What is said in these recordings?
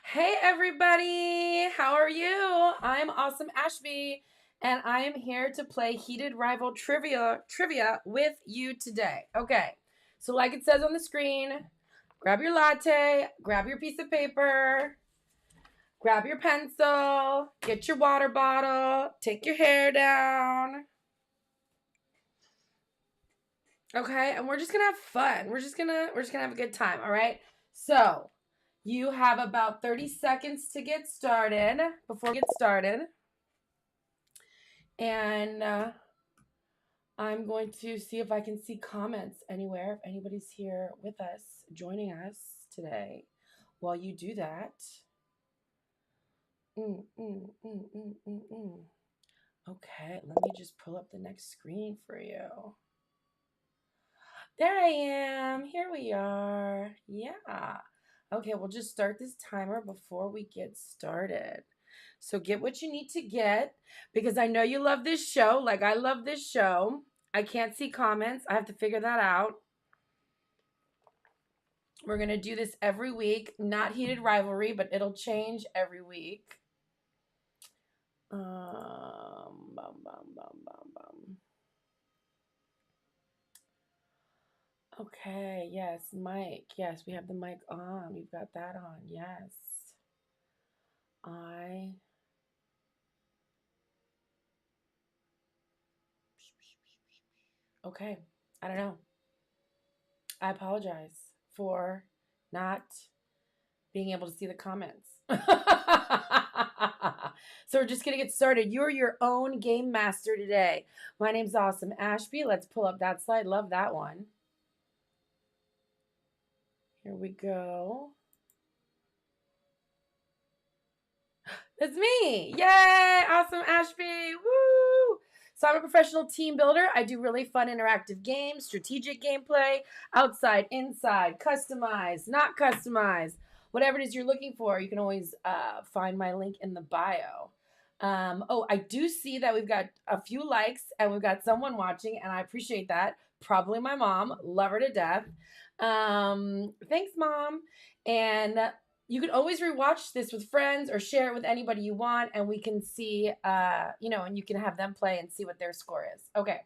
Hey everybody, how are you? I'm awesome Ashby, and I am here to play Heated Rival trivia with you today. Okay, so like it says on the screen, grab your latte, grab your piece of paper, grab your pencil, get your water bottle, take your hair down. Okay, and we're just gonna have fun. We're just gonna have a good time. All right. So you have about 30 seconds to get started. Before we get started, and I'm going to see if I can see comments anywhere. If anybody's here with us, joining us today, while you do that. Mm, mm, mm, mm, mm, mm. Okay, let me just pull up the next screen for you. There I am. Here we are. Yeah. Okay, we'll just start this timer before we get started. So get what you need to get because I know you love this show. Like I love this show. I can't see comments. I have to figure that out. We're going to do this every week. Not Heated Rivalry, but it'll change every week. Bum, bum, bum, bum, bum. Okay, yes, mic. Yes, we have the mic on. We've got that on. Yes. I Okay. I don't know. I apologize for not being able to see the comments. So we're just going to get started. You're your own game master today. My name's Awesome Ashby. Let's pull up that slide. Love that one. Here we go. It's me. Yay! Awesome Ashby. Woo! So I'm a professional team builder. I do really fun interactive games, strategic gameplay, outside, inside, customized, not customized. Whatever it is you're looking for, you can always find my link in the bio. Oh, I do see that we've got a few likes and we've got someone watching, and I appreciate that. Probably my mom. Love her to death. Thanks, Mom. And you can always rewatch this with friends or share it with anybody you want, and we can see, and you can have them play and see what their score is. Okay.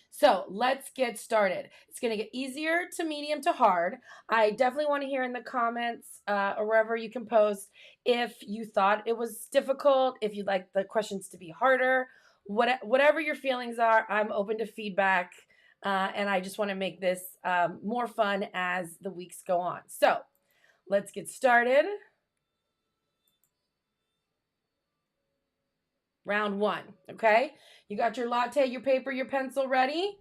So let's get started. It's going to get easier to medium to hard. I definitely want to hear in the comments or wherever you can post if you thought it was difficult, if you'd like the questions to be harder, whatever your feelings are. I'm open to feedback, and I just want to make this more fun as the weeks go on. So let's get started. Round one, okay? You got your latte, your paper, your pencil ready?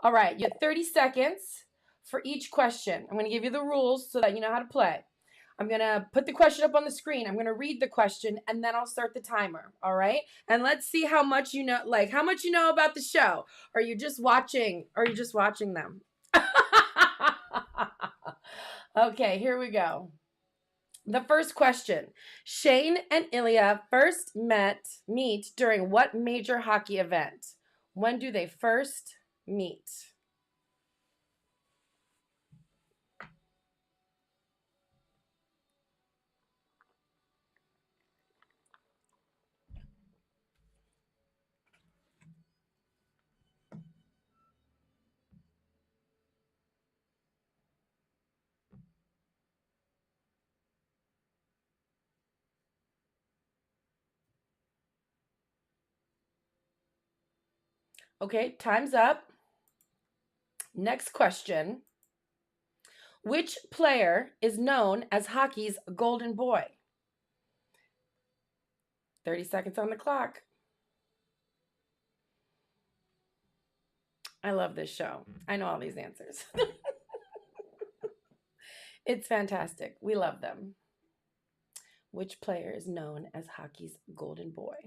All right, you have 30 seconds for each question. I'm going to give you the rules so that you know how to play. I'm going to put the question up on the screen. I'm going to read the question and then I'll start the timer, all right? And let's see how much you know, how much you know about the show. Are you just watching them? Okay, here we go. The first question. Shane and Ilya first meet during what major hockey event? When do they first meet? Okay, time's up. Next question. Which player is known as hockey's golden boy? 30 seconds on the clock. I love this show. I know all these answers. It's fantastic. We love them. Which player is known as hockey's golden boy?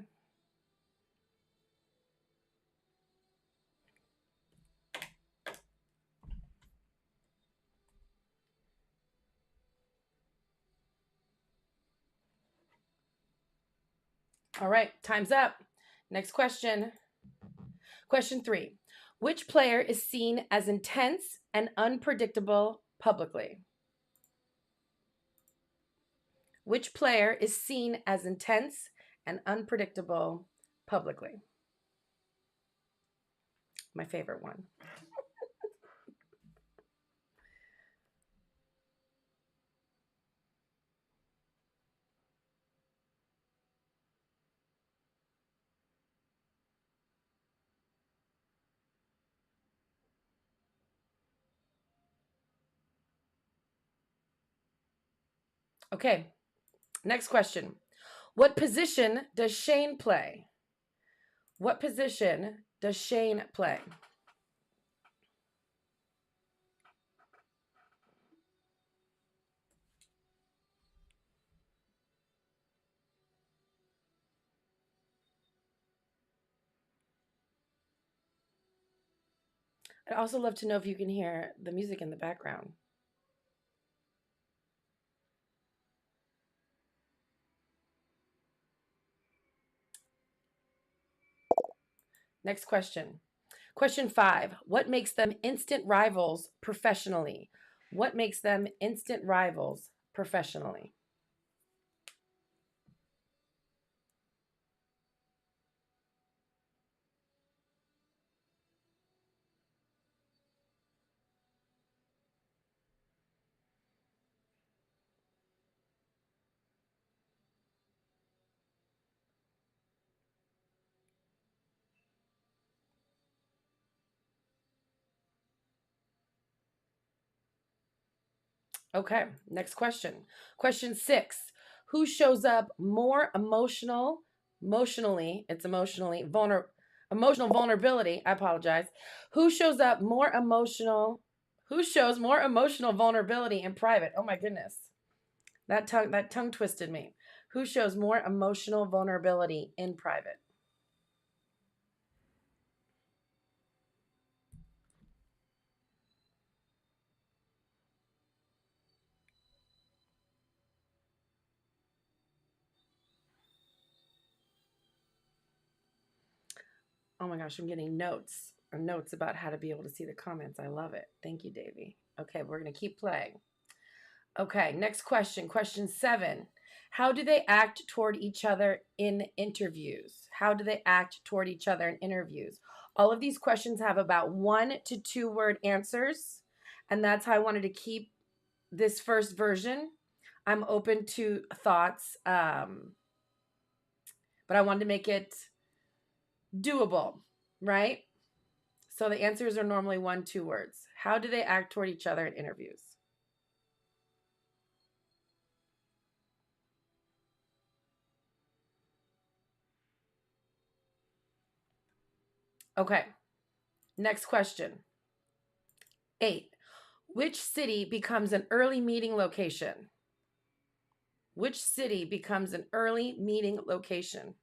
All right, time's up. Next question. Question 3. Which player is seen as intense and unpredictable publicly? Which player is seen as intense and unpredictable publicly? My favorite one. Okay, next question. What position does Shane play? What position does Shane play? I'd also love to know if you can hear the music in the background. Next question. Question 5. What makes them instant rivals professionally? What makes them instant rivals professionally? Okay, next question. Question 6. Who shows up more emotional vulnerability, I apologize. Who shows up more emotional, who shows more emotional vulnerability in private? Oh my goodness. That tongue twisted me. Who shows more emotional vulnerability in private? Oh my gosh, I'm getting notes about how to be able to see the comments. I love it. Thank you, Davy. Okay, we're going to keep playing. Okay, next question. Question 7. How do they act toward each other in interviews? How do they act toward each other in interviews? All of these questions have about 1 to 2 word answers, and that's how I wanted to keep this first version. I'm open to thoughts, but I wanted to make it doable, right? So the answers are normally 1, 2 words. How do they act toward each other in interviews? Okay, next question. 8. Which city becomes an early meeting location? Which city becomes an early meeting location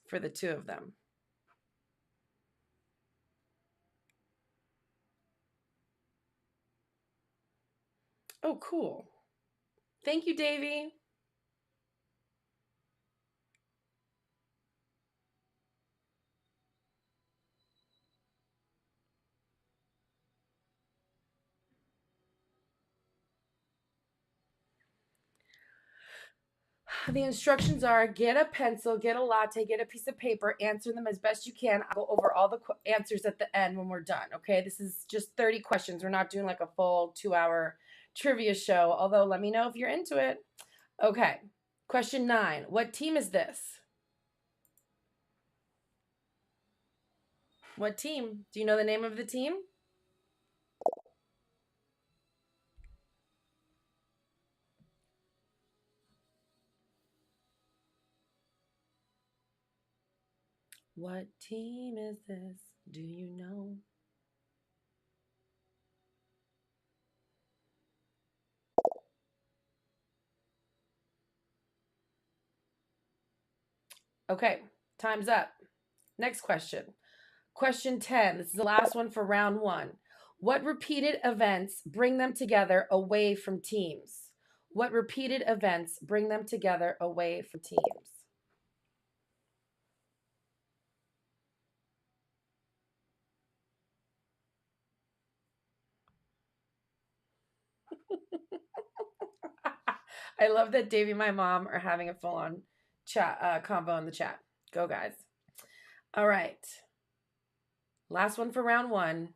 for the two of them? Oh, cool. Thank you, Davy. The instructions are get a pencil, get a latte, get a piece of paper, answer them as best you can. I'll go over all the answers at the end when we're done. Okay, this is just 30 questions. We're not doing like a full 2 hour trivia show, although let me know if you're into it. Okay, question 9. What team is this? What team? Do you know the name of the team? What team is this? Do you know? Okay, time's up. Next question. Question 10. This is the last one for round 1. What repeated events bring them together away from teams? What repeated events bring them together away from teams? I love that Davey and my mom are having a full-on chat combo in the chat. Go, guys. All right. Last one for round one.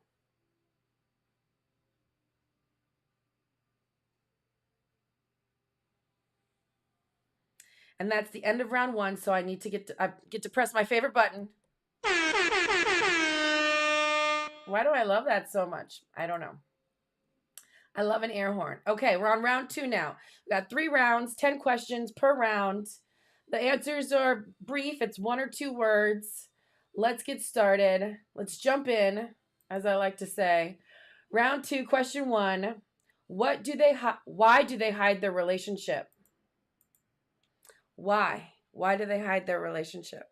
And that's the end of round one, so I need to get to press my favorite button. Why do I love that so much? I don't know. I love an air horn. Okay, we're on round two now. We got 3 rounds, 10 questions per round. The answers are brief. It's 1 or 2 words. Let's get started. Let's jump in, as I like to say. Round 2, question 1. Why do they hide their relationship? Why? Why do they hide their relationship?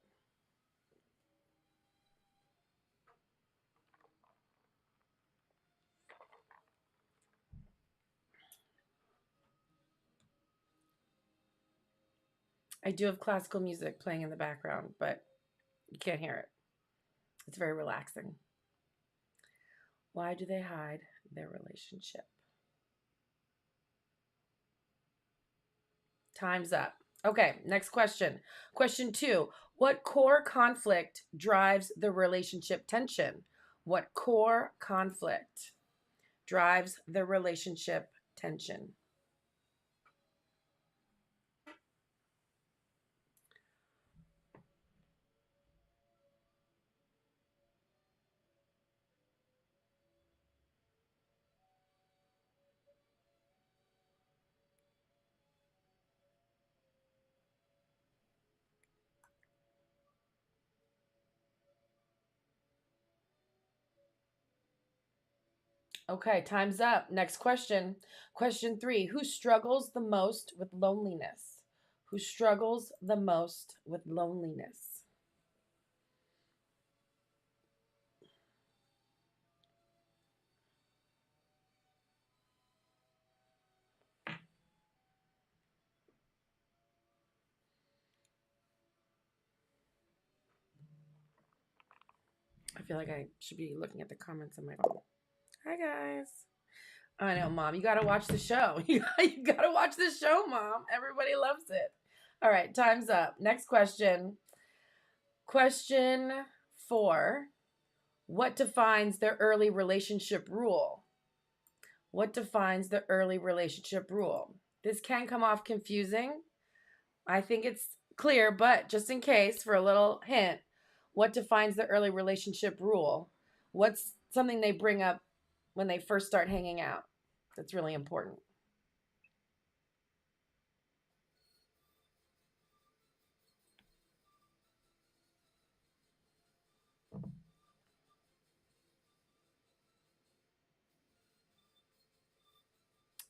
I do have classical music playing in the background, but you can't hear it. It's very relaxing. Why do they hide their relationship? Time's up. Okay, next question. Question 2. What core conflict drives the relationship tension? What core conflict drives the relationship tension? Okay, time's up. Next question. Question 3. Who struggles the most with loneliness? Who struggles the most with loneliness? I feel like I should be looking at the comments on my phone. Hi, guys. I know, Mom. You got to watch the show. You got to watch the show, Mom. Everybody loves it. All right, time's up. Next question. Question 4. What defines the early relationship rule? What defines the early relationship rule? This can come off confusing. I think it's clear, but just in case, for a little hint, what defines the early relationship rule? What's something they bring up when they first start hanging out? That's really important.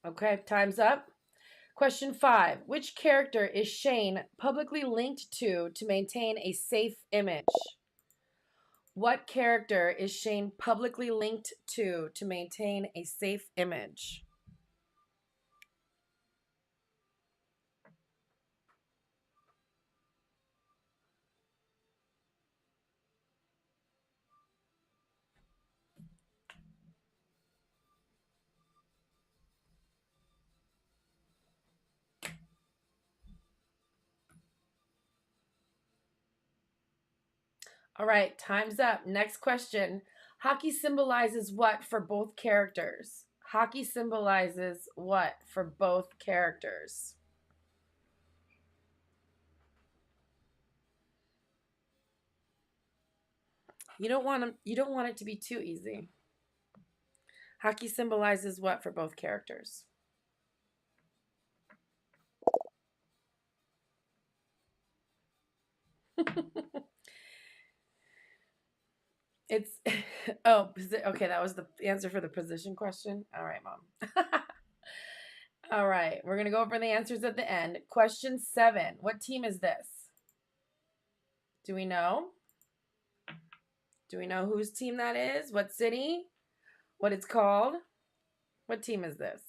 Okay, time's up. Question 5. Which character is Shane publicly linked to maintain a safe image? What character is Shane publicly linked to maintain a safe image? All right, time's up. Next question. Hockey symbolizes what for both characters? Hockey symbolizes what for both characters? You don't want it to be too easy. Hockey symbolizes what for both characters? It's okay, that was the answer for the position question. All right, Mom. All right, we're going to go over the answers at the end. Question 7. What team is this? Do we know? Do we know whose team that is? What city? What it's called? What team is this?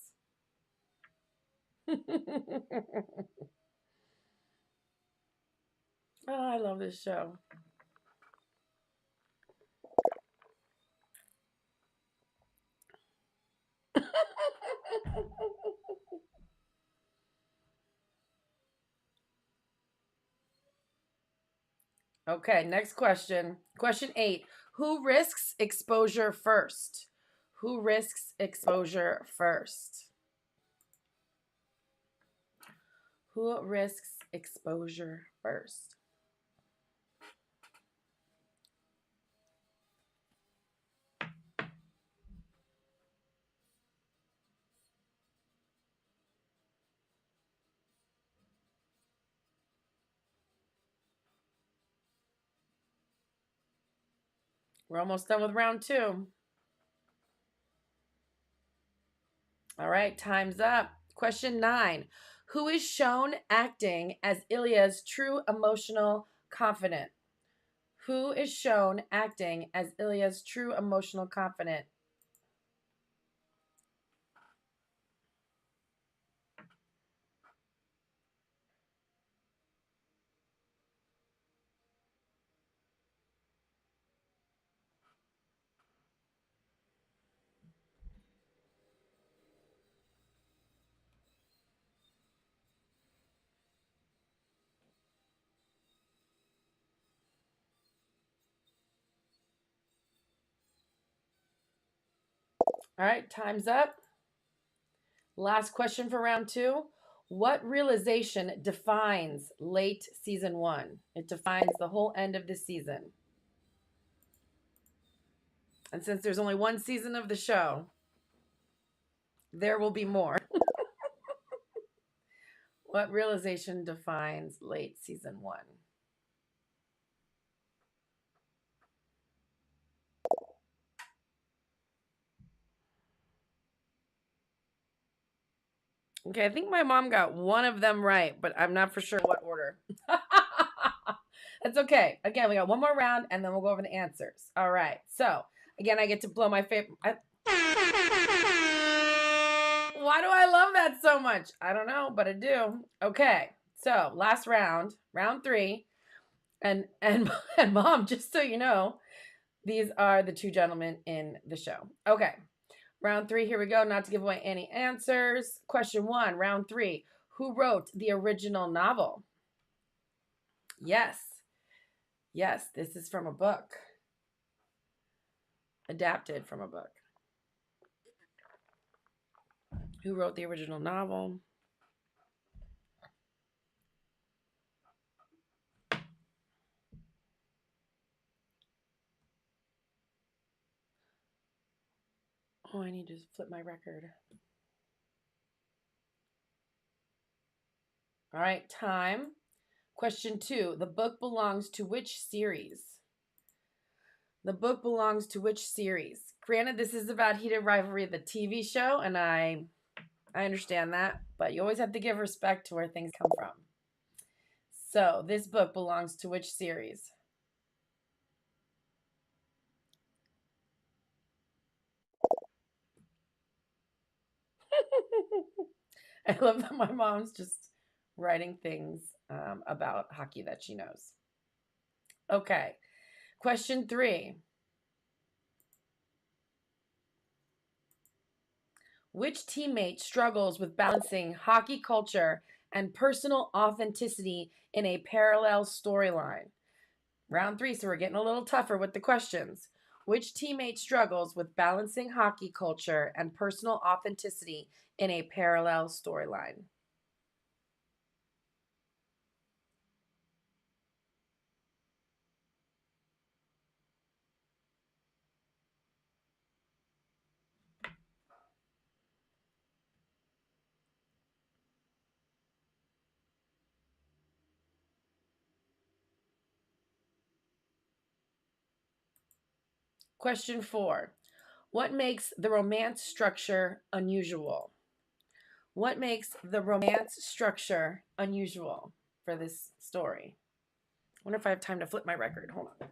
Oh, I love this show. Okay, next question. Question 8. Who risks exposure first? Who risks exposure first? Who risks exposure first? We're almost done with round 2. All right, time's up. Question 9. Who is shown acting as Ilya's true emotional confidant? Who is shown acting as Ilya's true emotional confidant? All right, time's up. Last question for round 2. What realization defines late season 1? It defines the whole end of the season. And since there's only one season of the show, there will be more. What realization defines late season 1? Okay, I think my mom got one of them right, but I'm not for sure what order. That's okay. Again, we got one more round and then we'll go over the answers. All right. So, again, I get to blow my favorite. Why do I love that so much? I don't know, but I do. Okay. So, last round, round 3. And and mom, just so you know, these are the 2 gentlemen in the show. Okay. Round 3, here we go. Not to give away any answers. Question 1, round 3. Who wrote the original novel? Yes. Yes, this is from a book. Adapted from a book. Who wrote the original novel? Oh, I need to flip my record. All right, time. Question 2. The book belongs to which series? The book belongs to which series? Granted, this is about Heated Rivalry, the TV show, and I understand that, but you always have to give respect to where things come from. So, this book belongs to which series? I love that my mom's just writing things about hockey that she knows. Okay. Question 3. Which teammate struggles with balancing hockey culture and personal authenticity in a parallel storyline? Round 3, so we're getting a little tougher with the questions. Which teammate struggles with balancing hockey culture and personal authenticity in a parallel storyline? Question 4. What makes the romance structure unusual? What makes the romance structure unusual for this story? I wonder if I have time to flip my record. Hold on.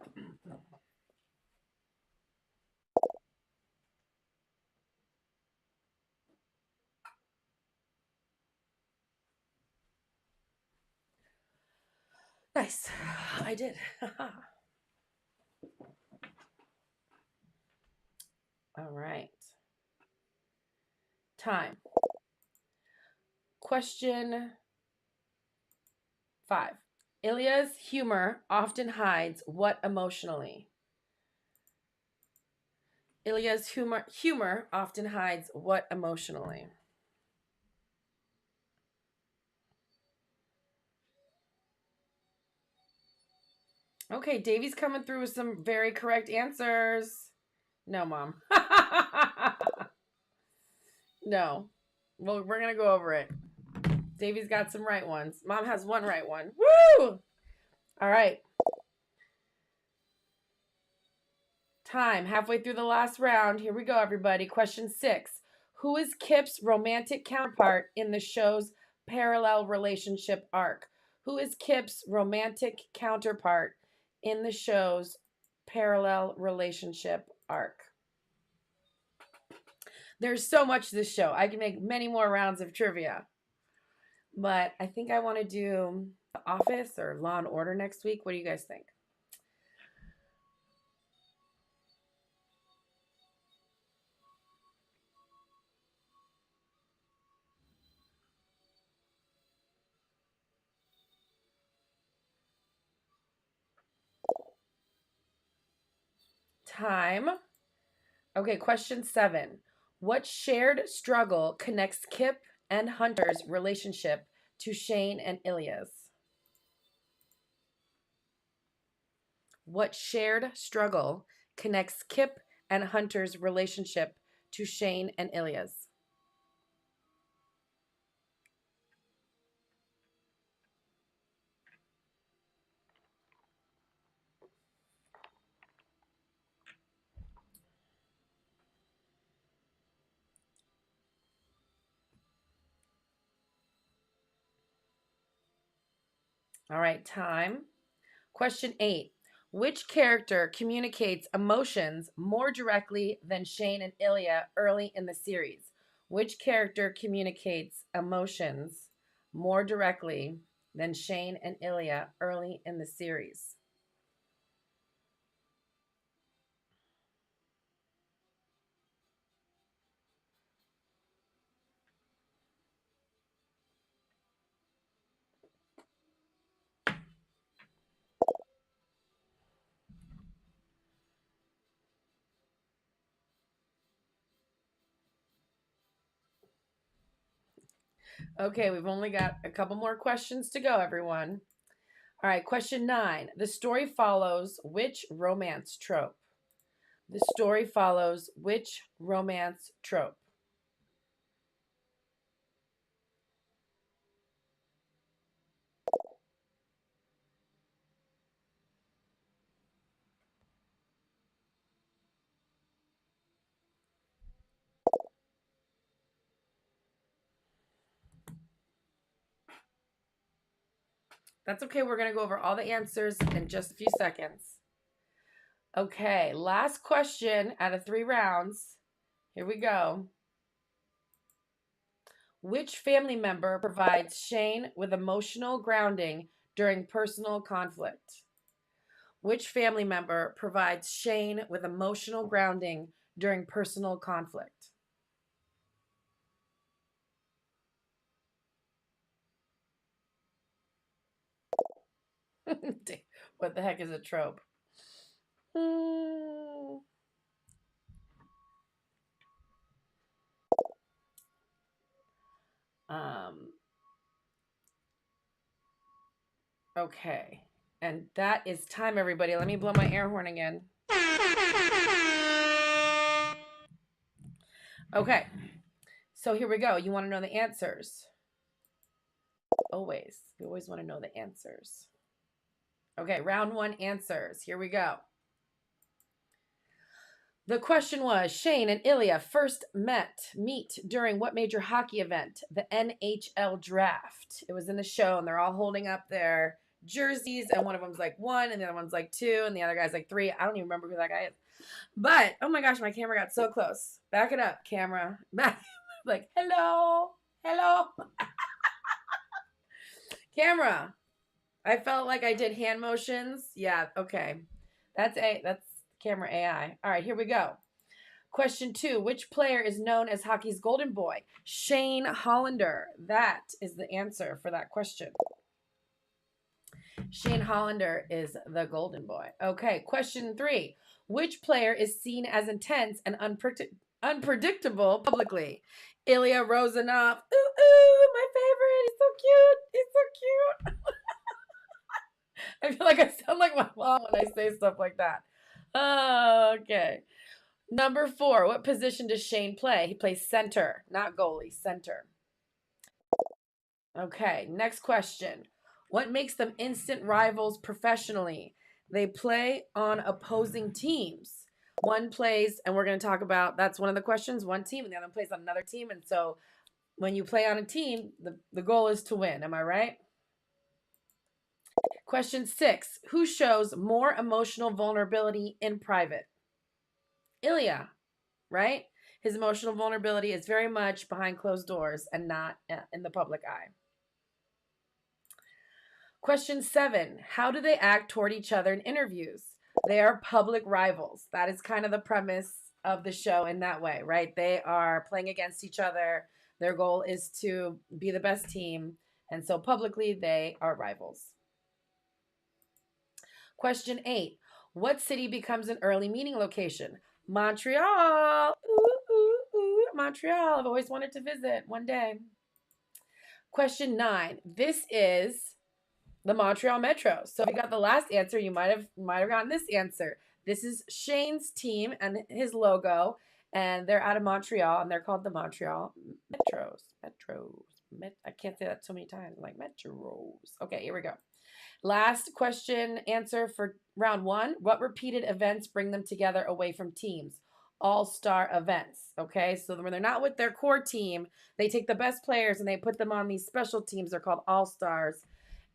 Nice. I did. All right. Time. Question 5. Ilya's humor often hides what emotionally? Ilya's humor often hides what emotionally? Okay, Davey's coming through with some very correct answers. No, Mom. No. Well, we're going to go over it. Davey's got some right ones. Mom has one right one. Woo! All right. Time. Halfway through the last round. Here we go, everybody. Question 6. Who is Kip's romantic counterpart in the show's parallel relationship arc? Who is Kip's romantic counterpart in the show's parallel relationship arc? There's so much to this show. I can make many more rounds of trivia. But I think I want to do The Office or Law and Order next week. What do you guys think? Time. Okay, question 7. What shared struggle connects Kip and Hunter's relationship to Shane and Ilya's? What shared struggle connects Kip and Hunter's relationship to Shane and Ilya's? All right, time. Question 8. Which character communicates emotions more directly than Shane and Ilya early in the series? Which character communicates emotions more directly than Shane and Ilya early in the series? Okay, we've only got a couple more questions to go, everyone. All right, question 9. The story follows which romance trope? The story follows which romance trope? That's okay. We're going to go over all the answers in just a few seconds. Okay, last question out of 3 rounds. Here we go. Which family member provides Shane with emotional grounding during personal conflict? Which family member provides Shane with emotional grounding during personal conflict? What the heck is a trope? Hmm. Um, okay. And that is time, everybody. Let me blow my air horn again. Okay. So here we go. You want to know the answers? Always. We always want to know the answers. Okay, round 1 answers. Here we go. The question was Shane and Ilya first meet during what major hockey event? The NHL draft. It was in the show, and they're all holding up their jerseys, and one of them's like 1, and the other one's like 2, and the other guy's like 3. I don't even remember who that guy is. But, oh my gosh, my camera got so close. Back it up, camera. Back. Like, hello. Hello. Camera. I felt like I did hand motions. Yeah, okay. That's camera AI. All right, here we go. Question 2. Which player is known as hockey's golden boy? Shane Hollander. That is the answer for that question. Shane Hollander is the golden boy. Okay, question 3. Which player is seen as intense and unpredictable publicly? Ilya Rozanov. Ooh, ooh, my favorite. He's so cute. He's so cute. I feel like I sound like my mom when I say stuff like that. Okay. Number 4. What position does Shane play? He plays center, not goalie, center. Okay, next question. What makes them instant rivals professionally? They play on opposing teams. One plays, and we're going to talk about that's one of the questions, one team, and the other plays on another team. And so when you play on a team, the goal is to win. Am I right? Question 6. Who shows more emotional vulnerability in private? Ilya, right? His emotional vulnerability is very much behind closed doors and not in the public eye. Question 7. How do they act toward each other in interviews? They are public rivals. That is kind of the premise of the show in that way, right? They are playing against each other. Their goal is to be the best team. And so publicly, they are rivals. Question 8. What city becomes an early meeting location? Montreal. Ooh, ooh, ooh, Montreal. I've always wanted to visit one day. Question 9. This is the Montreal Metro. So if you got the last answer, you might have gotten this answer. This is Shane's team and his logo, and they're out of Montreal, and they're called the Montreal Metros. I can't say that so many times. I'm like Metros. Okay, here we go. Last question answer for round 1. What repeated events bring them together away from teams? All-star events. Okay, so when they're not with their core team, they take the best players and they put them on these special teams. They're called all-stars.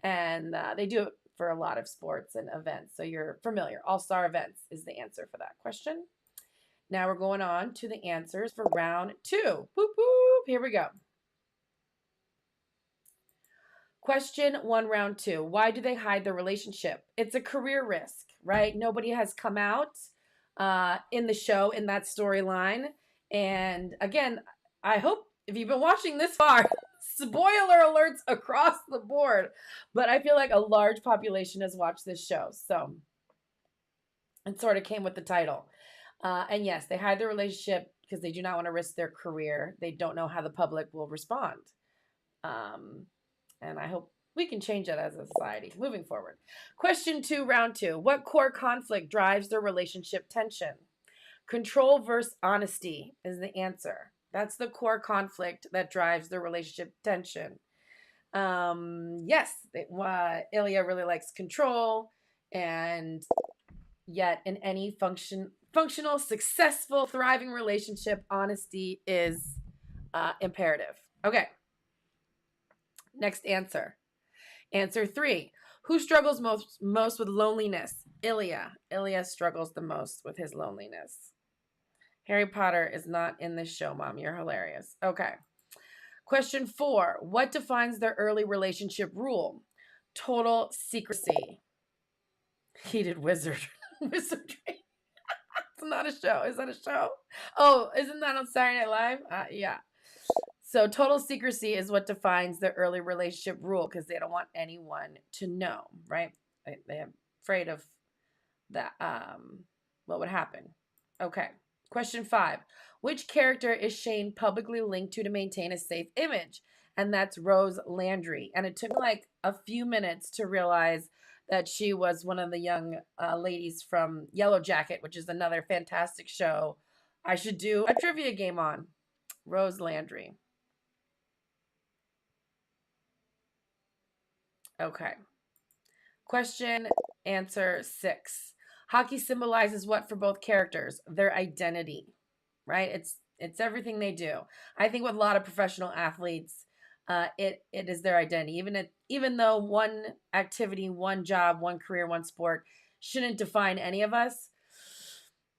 And they do it for a lot of sports and events. So you're familiar. All-star events is the answer for that question. Now we're going on to the answers for round 2. Boop, boop. Here we go. Question 1, round 2. Why do they hide their relationship? It's a career risk, right? Nobody has come out in the show, in that storyline. And again, I hope if you've been watching this far, spoiler alerts across the board, but I feel like a large population has watched this show. So it sort of came with the title. And yes, they hide their relationship because they do not want to risk their career. They don't know how the public will respond. And I hope we can change that as a society moving forward. Question 2, round 2. What core conflict drives their relationship tension? Control versus honesty is the answer. That's the core conflict that drives the relationship tension. Yes, Ilya really likes control, and yet in any functional, successful, thriving relationship, honesty is imperative. Okay. Next answer. Answer 3. Who struggles most with loneliness? Ilya. Ilya struggles the most with his loneliness. Harry Potter is not in this show, Mom. You're hilarious. Okay. Question 4. What defines their early relationship rule? Total secrecy. Heated wizardry. It's not a show. Is that a show? Oh, isn't that on Saturday Night Live? Yeah. So total secrecy is what defines their early relationship rule because they don't want anyone to know, right? They're afraid of that. What would happen? Okay. Question 5. Which character is Shane publicly linked to maintain a safe image? And that's Rose Landry. And it took me like a few minutes to realize that she was one of the young ladies from Yellow Jacket, which is another fantastic show I should do a trivia game on. Rose Landry. Okay. Question answer 6. Hockey symbolizes what for both characters? Their identity, right? It's everything they do. I think with a lot of professional athletes, it is their identity. Even though one activity, one job, one career, one sport shouldn't define any of us,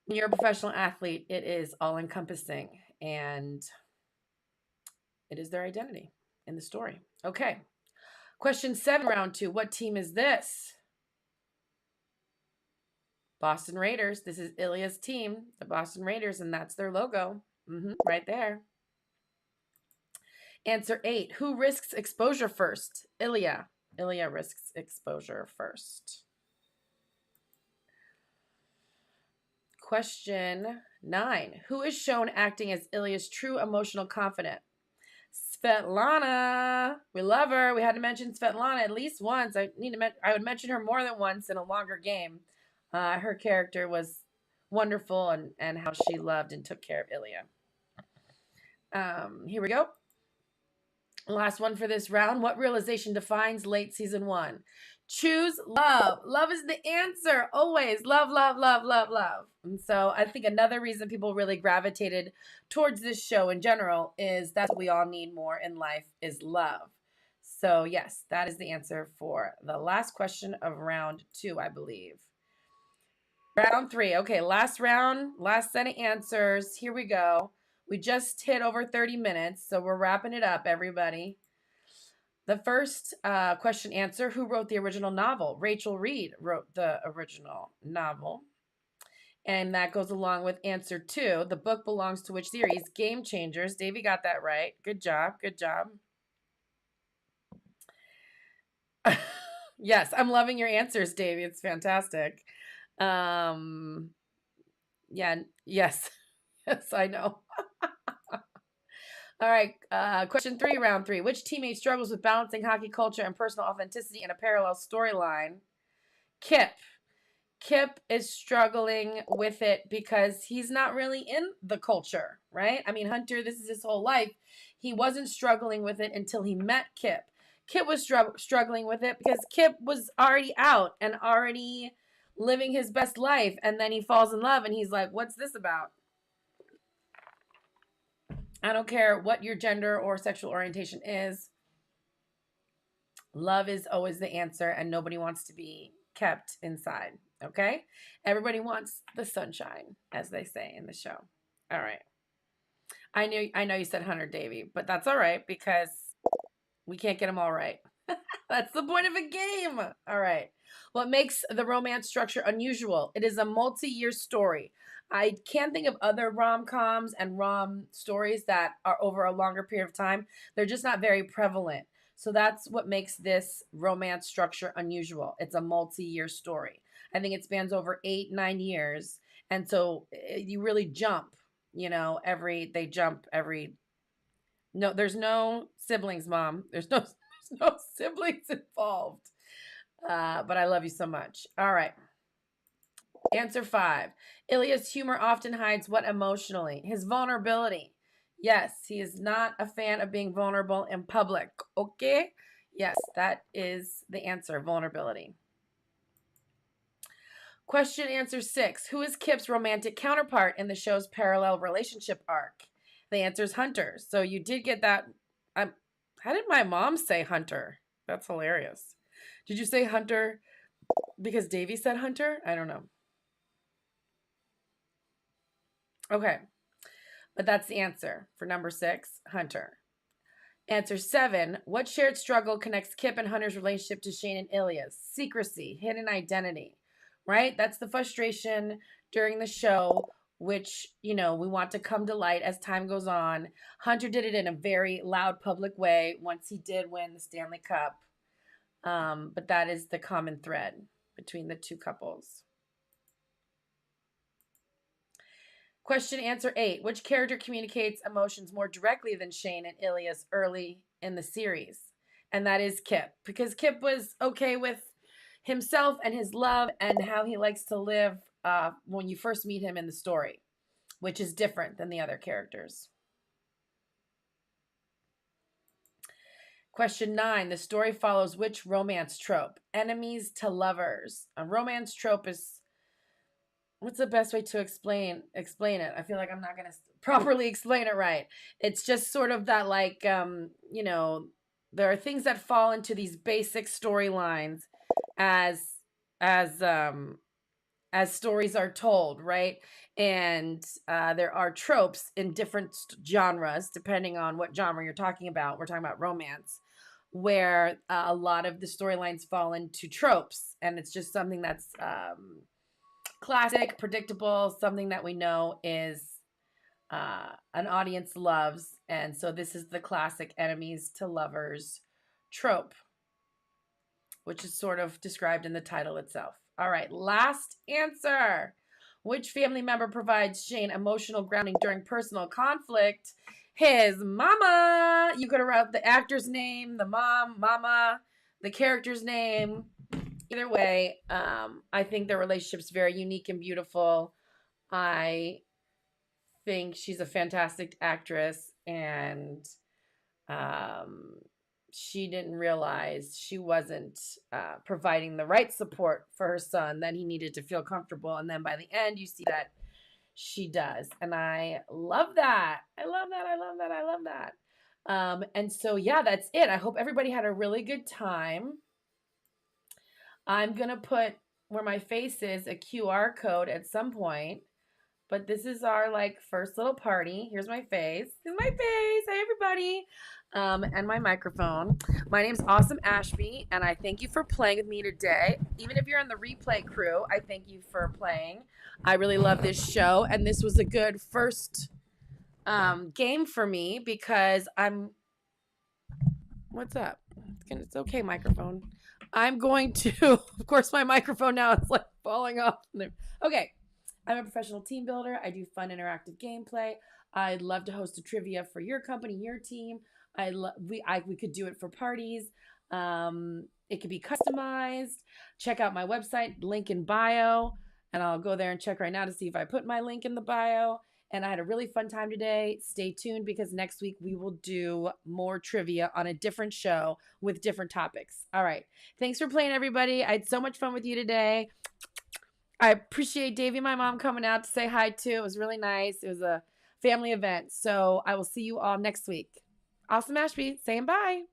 when you're a professional athlete, it is all encompassing, and it is their identity in the story. Okay. Question 7, round 2. What team is this? Boston Raiders. This is Ilya's team, the Boston Raiders, and that's their logo. Right there. Answer 8. Who risks exposure first? Ilya. Ilya risks exposure first. Question 9. Who is shown acting as Ilya's true emotional confidant? Svetlana. We love her. We had to mention Svetlana at least once. I would mention her more than once in a longer game. Her character was wonderful, and how she loved and took care of Ilya. Here we go. Last one for this round. What realization defines late season 1? Choose love. Love is the answer. Always. Love, love, love, love, love. And so I think another reason people really gravitated towards this show in general is that's what we all need more in life is love. So yes, that is the answer for the last question of round 2, I believe. Round 3. Okay, last round, last set of answers. Here we go. We just hit over 30 minutes, so we're wrapping it up, everybody. The first question answer, who wrote the original novel? Rachel Reed wrote the original novel. And that goes along with answer 2. The book belongs to which series? Game Changers. Davey got that right. Good job. Good job. Yes, I'm loving your answers, Davey. It's fantastic. Yeah, yes. Yes, I know. All right, question 3, round 3. Which teammate struggles with balancing hockey culture and personal authenticity in a parallel storyline? Kip. Kip is struggling with it because he's not really in the culture, right? I mean, Hunter, this is his whole life. He wasn't struggling with it until he met Kip. Kip was struggling with it because Kip was already out and already living his best life. And then he falls in love and he's like, what's this about? I don't care what your gender or sexual orientation is. Love is always the answer, and nobody wants to be kept inside, okay? Everybody wants the sunshine, as they say in the show. All right. I know you said Hunter Davey, but that's all right because we can't get them all right. That's the point of a game. All right. What makes the romance structure unusual? It is a multi-year story. I can't think of other rom-coms and rom stories that are over a longer period of time. They're just not very prevalent. So that's what makes this romance structure unusual. It's a multi-year story. I think it spans over 8-9 years. And so you really jump, they jump every. No, there's no siblings, Mom. There's no siblings involved. But I love you so much. All right. Answer 5. Ilya's humor often hides what emotionally? His vulnerability. Yes, he is not a fan of being vulnerable in public. Okay? Yes, that is the answer, vulnerability. Question answer 6. Who is Kip's romantic counterpart in the show's parallel relationship arc? The answer is Hunter. So you did get that. How did my mom say Hunter? That's hilarious. Did you say Hunter because Davey said Hunter? I don't know. Okay. But that's the answer for number 6, Hunter. Answer 7. What shared struggle connects Kip and Hunter's relationship to Shane and Ilya's? Secrecy, hidden identity, right? That's the frustration during the show, which, we want to come to light as time goes on. Hunter did it in a very loud public way once he did win the Stanley Cup. But that is the common thread between the two couples. Question answer 8. Which character communicates emotions more directly than Shane and Ilya's early in the series? And that is Kip. Because Kip was okay with himself and his love and how he likes to live when you first meet him in the story, which is different than the other characters. Question 9. The story follows which romance trope? Enemies to lovers. A romance trope is... What's the best way to explain it? I feel like I'm not going to properly explain it right. It's just sort of that there are things that fall into these basic storylines as stories are told, right? And there are tropes in different genres, depending on what genre you're talking about. We're talking about romance, where a lot of the storylines fall into tropes, and it's just something that's classic, predictable, something that we know is an audience loves. And so this is the classic enemies to lovers trope. which is sort of described in the title itself. All right, last answer. Which family member provides Shane emotional grounding during personal conflict? His mama. You could have wrote the actor's name, the mom, mama, the character's name. Either way, I think their relationship's very unique and beautiful. I think she's a fantastic actress, and she didn't realize she wasn't providing the right support for her son that he needed to feel comfortable. And then by the end, you see that she does. And I love that. I love that. I love that. I love that. And so, yeah, that's it. I hope everybody had a really good time. I'm going to put where my face is a QR code at some point. But this is our first little party. Here's my face. Here's my face. Hey, everybody. And my microphone. My name's Awesome Ashby, and I thank you for playing with me today. Even if you're in the replay crew, I thank you for playing. I really love this show, and this was a good first game for me because What's up? It's okay, microphone. I'm going to, of course, my microphone now is falling off. Okay. I'm a professional team builder. I do fun interactive gameplay. I'd love to host a trivia for your company, your team. We could do it for parties. It could be customized. Check out my website, link in bio, and I'll go there and check right now to see if I put my link in the bio. And I had a really fun time today. Stay tuned because next week we will do more trivia on a different show with different topics. All right. Thanks for playing, everybody. I had so much fun with you today. I appreciate Davey and my mom coming out to say hi too. It was really nice. It was a family event. So I will see you all next week. Awesome Ashby saying bye.